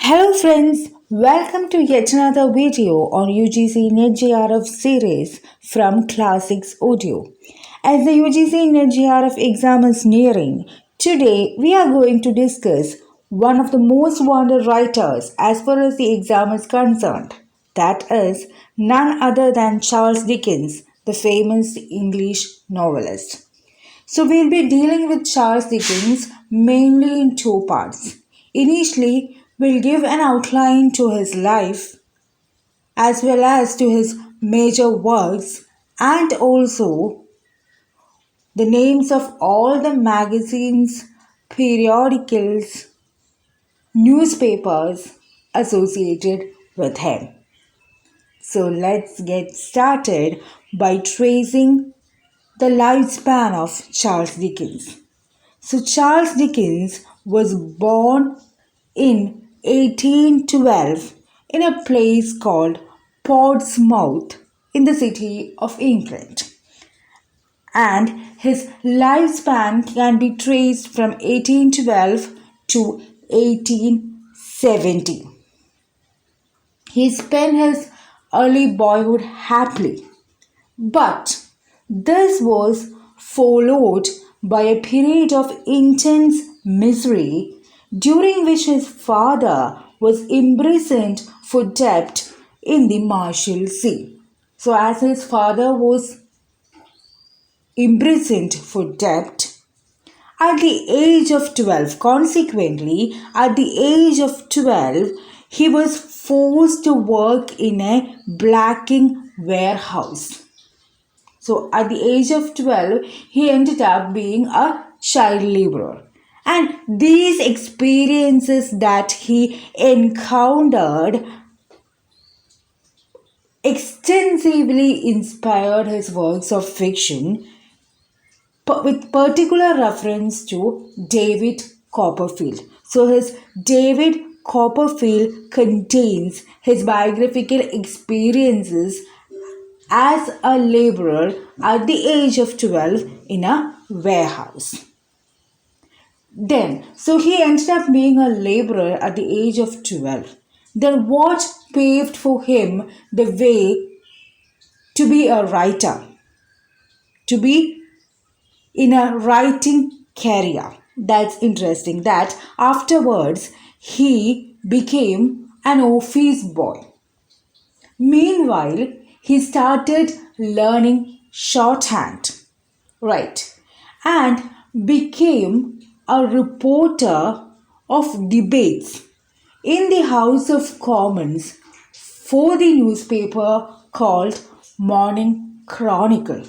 Hello friends, welcome to yet another video on UGC NET JRF series from Classics Audio. As the UGC NET JRF exam is nearing, today we are going to discuss one of the most wanted writers as far as the exam is concerned. That is none other than Charles Dickens, the famous English novelist. So we'll be dealing with Charles Dickens mainly in two parts. Initially, we'll give an outline to his life as well as to his major works and also the names of all the magazines, periodicals, newspapers associated with him. So let's get started by tracing the lifespan of Charles Dickens. So Charles Dickens was born in 1812 in a place called Portsmouth in the city of England. And his lifespan can be traced from 1812 to 1870. He spent his early boyhood happily, but this was followed by a period of intense misery during which his father was imprisoned for debt in the Marshalsea. So, as his father was imprisoned for debt at the age of 12, consequently, at the age of 12, he was forced to work in a blacking warehouse. So, at the age of 12, he ended up being a child laborer. And these experiences that he encountered extensively inspired his works of fiction, with particular reference to David Copperfield. So, his David Copperfield contains his biographical experiences as a laborer at the age of 12 in a warehouse. So he ended up being a laborer at the age of 12. Then what paved for him the way to be a writer, to be in a writing career? That's interesting that afterwards he became an office boy. Meanwhile, he started learning shorthand, right, and became a reporter of debates in the House of Commons for the newspaper called Morning Chronicle.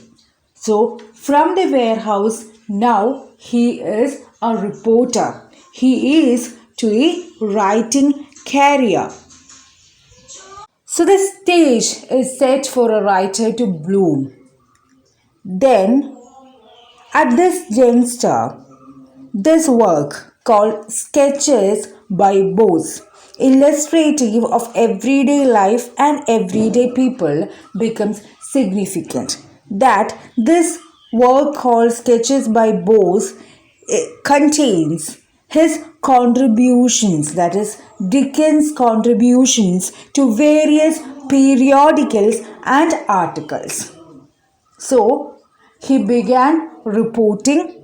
So, from the warehouse, now he is a reporter. He is to a writing career. So the stage is set for a writer to bloom. Then, at this juncture, this work called Sketches by Bose, illustrative of everyday life and everyday people, becomes significant. That this work called Sketches by Bose contains his contributions, that is, Dickens' contributions to various periodicals and articles. So, he began reporting,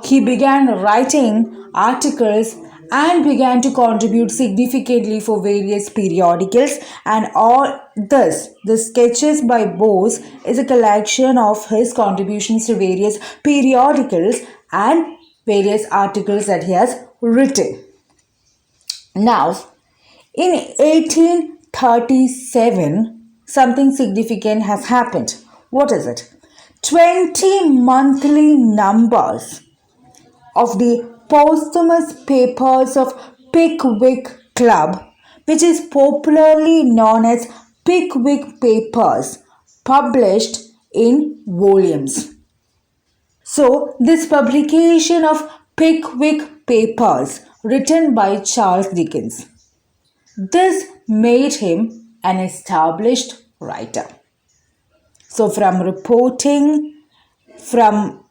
he began writing articles, and began to contribute significantly for various periodicals. And all this, the Sketches by Bose, is a collection of his contributions to various periodicals and various articles that he has written. Now, in 1837, something significant has happened. What is it? 20 monthly numbers of the Posthumous Papers of Pickwick Club, which is popularly known as Pickwick Papers, published in volumes. So, this publication of Pickwick Papers, written by Charles Dickens, this made him an established writer. So, from reporting, from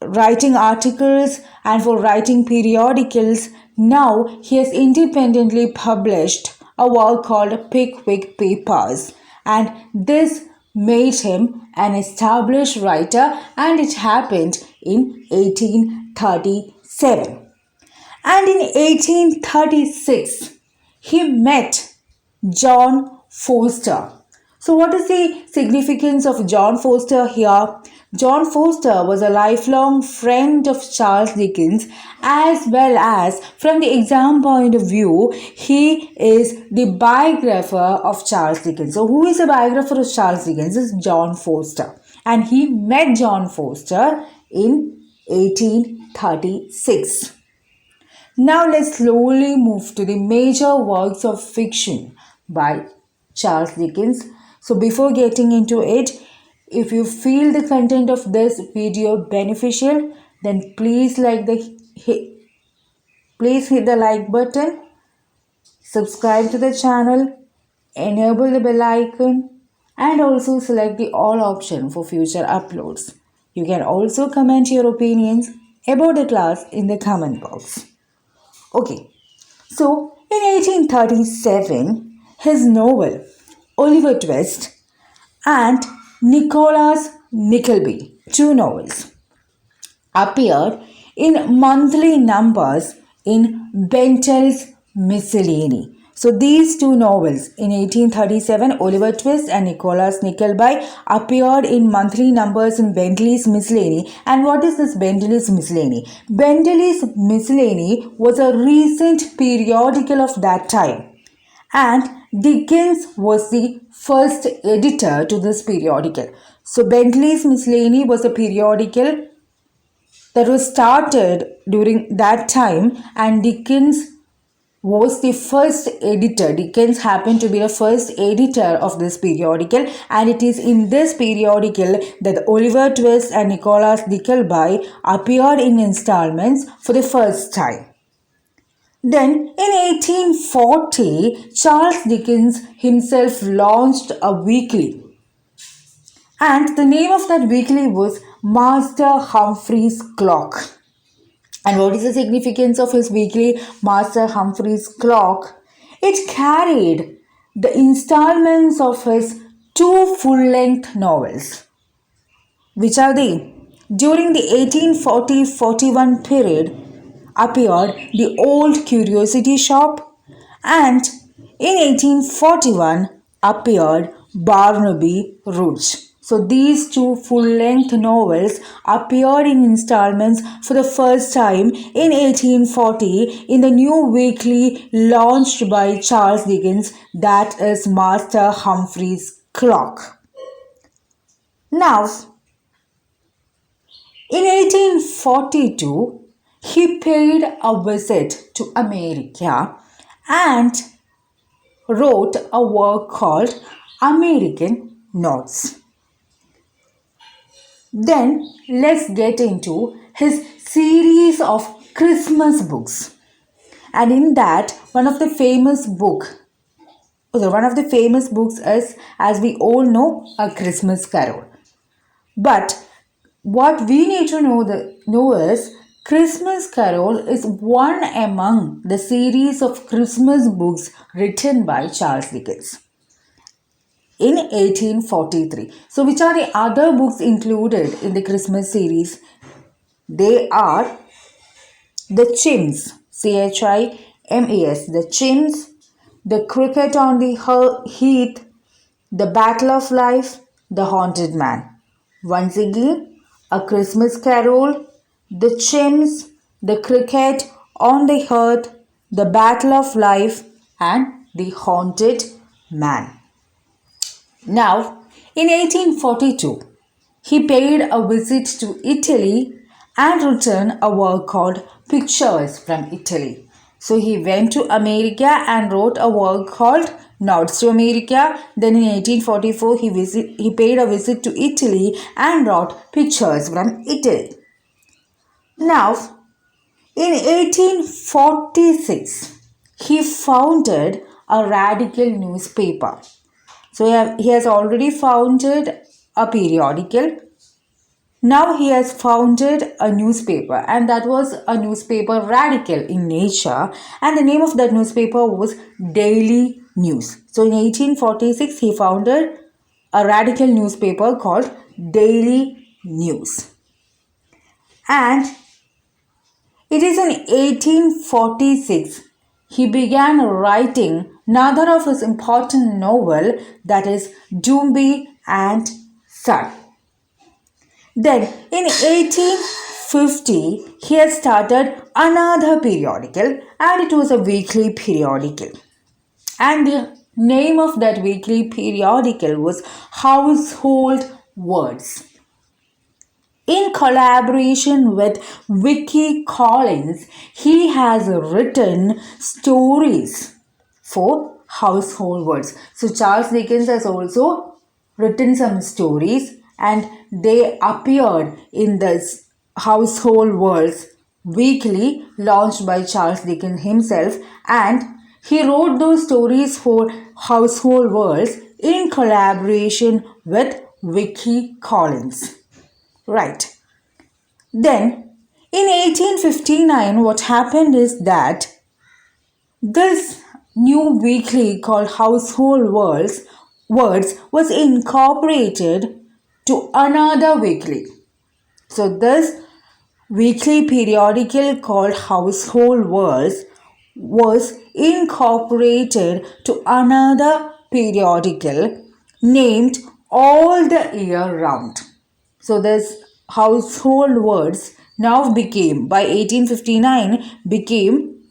writing articles, and for writing periodicals, now he has independently published a work called Pickwick Papers, and this made him an established writer, and it happened in 1837. And in 1836, he met John Forster. So, what is the significance of John Forster here? John Forster was a lifelong friend of Charles Dickens, as well as, from the exam point of view, he is the biographer of Charles Dickens. So, who is a biographer of Charles Dickens? Is John Forster. And he met John Forster in 1836. Now let's slowly move to the major works of fiction by Charles Dickens. So before getting into it, if you feel the content of this video beneficial, then please hit the like button, subscribe to the channel, enable the bell icon, and also select the all option for future uploads. You can also comment your opinions about the class in the comment box. Okay, so in 1837, his novel Oliver Twist and Nicholas Nickleby, two novels, appeared in monthly numbers in Bentle's Miscellany. So these two novels in 1837, Oliver Twist and Nicholas Nickleby, appeared in monthly numbers in Bentle's Miscellany. And what is this Bentle's Miscellany? Bentle's Miscellany was a recent periodical of that time, and Dickens was the first editor to this periodical. So Bentle's Miscellany was a periodical that was started during that time, and Dickens was the first editor. Dickens happened to be the first editor of this periodical, and it is in this periodical that Oliver Twist and Nicholas Nickleby appeared in installments for the first time. Then in 1840, Charles Dickens himself launched a weekly, and the name of that weekly was Master Humphrey's Clock. And what is the significance of his weekly Master Humphrey's Clock? It carried the installments of his two full-length novels. Which are they? During the 1840-41 period appeared The Old Curiosity Shop, and in 1841 appeared Barnaby Rudge. So these two full-length novels appeared in installments for the first time in 1840 in the new weekly launched by Charles Dickens, that is Master Humphrey's Clock. Now, in 1842, he paid a visit to America and wrote a work called American Notes. Then let's get into his series of Christmas books. And in that, one of the famous books is, as we all know, A Christmas Carol. But what we need to know is Christmas Carol is one among the series of Christmas books written by Charles Dickens in 1843. So which are the other books included in the Christmas series? They are The Chimps, Chimes, The Chimps, The Cricket on the Heath, The Battle of Life, The Haunted Man. Once again, A Christmas Carol, The Chimps, The Cricket on the Heath, The Battle of Life, and The Haunted Man. Now, in 1842, he paid a visit to Italy and written a work called Pictures from Italy. So he went to America and wrote a work called Notes to America. Then in 1844, he paid a visit to Italy and wrote Pictures from Italy. Now, in 1846, he founded a radical newspaper. So he has already founded a periodical, Now he has founded a newspaper, and that was a newspaper radical in nature, and the name of that newspaper was Daily News. So in 1846 he founded a radical newspaper called Daily News. And it is in 1846 he began writing another of his important novel, that is Dombey and Son. Then in 1850 he had started another periodical, and it was a weekly periodical. And the name of that weekly periodical was Household Words. In collaboration with Vicky Collins, he has written stories for Household Words. So Charles Dickens has also written some stories, and they appeared in this Household Words weekly launched by Charles Dickens himself, and he wrote those stories for Household Words in collaboration with Vicky Collins. Right. Then, in 1859, what happened is that this new weekly called Household Words was incorporated to another weekly. So, this weekly periodical called Household Words was incorporated to another periodical named All the Year Round. So this Household Words now became, by 1859, became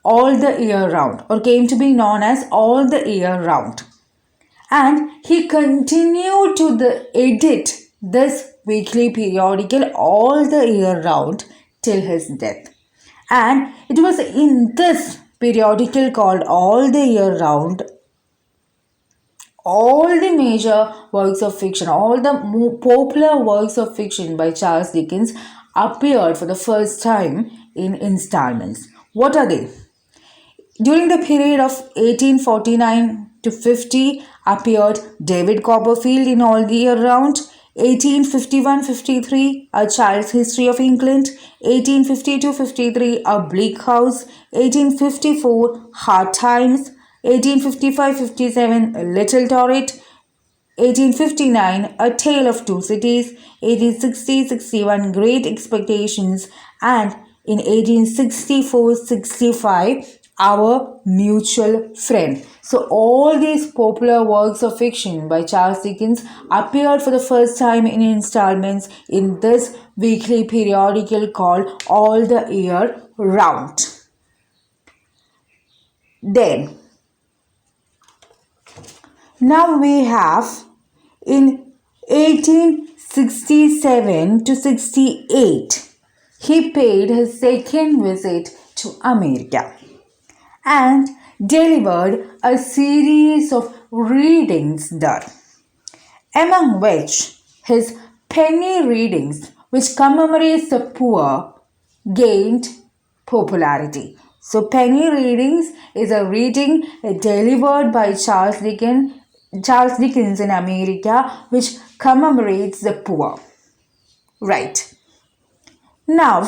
All the Year Round, or came to be known as All the Year Round. And he continued to edit this weekly periodical All the Year Round till his death. And it was in this periodical called All the Year Round, all the major works of fiction, all the popular works of fiction by Charles Dickens appeared for the first time in installments. What are they? During the period of 1849 to 50 appeared David Copperfield in All the Year Round, 1851-53 A Child's History of England, 1852-53 A Bleak House, 1854 Hard Times, 1855-57 Little Dorrit, 1859 A Tale of Two Cities, 1860-61 Great Expectations, and in 1864-65 Our Mutual Friend. So all these popular works of fiction by Charles Dickens appeared for the first time in installments in this weekly periodical called All the Year Round. Then now we have in 1867 to 68 he paid his second visit to America and delivered a series of readings there, among which his penny readings, which commemorates the poor, gained popularity. So penny readings is a reading delivered by Charles Dickens in America, which commemorates the poor. Right. Now,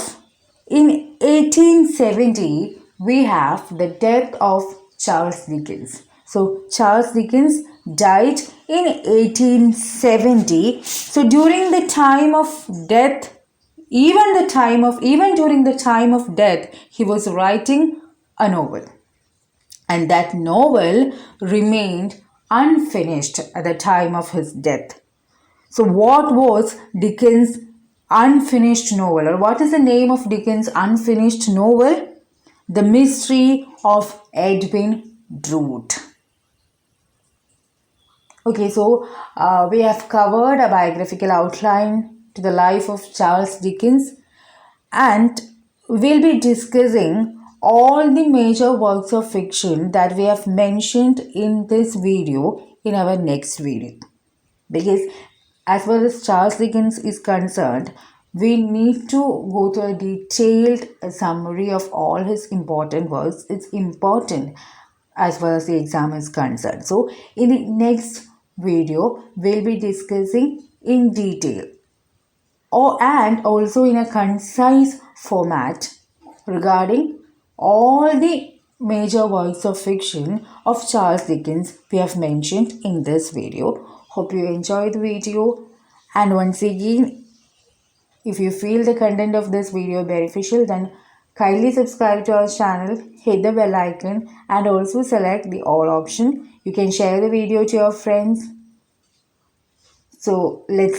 in 1870, we have the death of Charles Dickens. So Charles Dickens died in 1870. So during the time of death, even during the time of death, he was writing a novel. And that novel remained unfinished at the time of his death. So what was Dickens' unfinished novel, or what is the name of Dickens' unfinished novel? The Mystery of Edwin Drood. Okay, so we have covered a biographical outline to the life of Charles Dickens, and we'll be discussing all the major works of fiction that we have mentioned in this video in our next video. Because as far as Charles Dickens is concerned, we need to go through a detailed summary of all his important works. It's important as far as the exam is concerned. So in the next video, we'll be discussing in detail and also in a concise format regarding all the major works of fiction of Charles Dickens we have mentioned in this video. Hope you enjoyed the video, and once again, if you feel the content of this video beneficial, then kindly subscribe to our channel, hit the bell icon, and also select the all option. You can share the video to your friends. So let's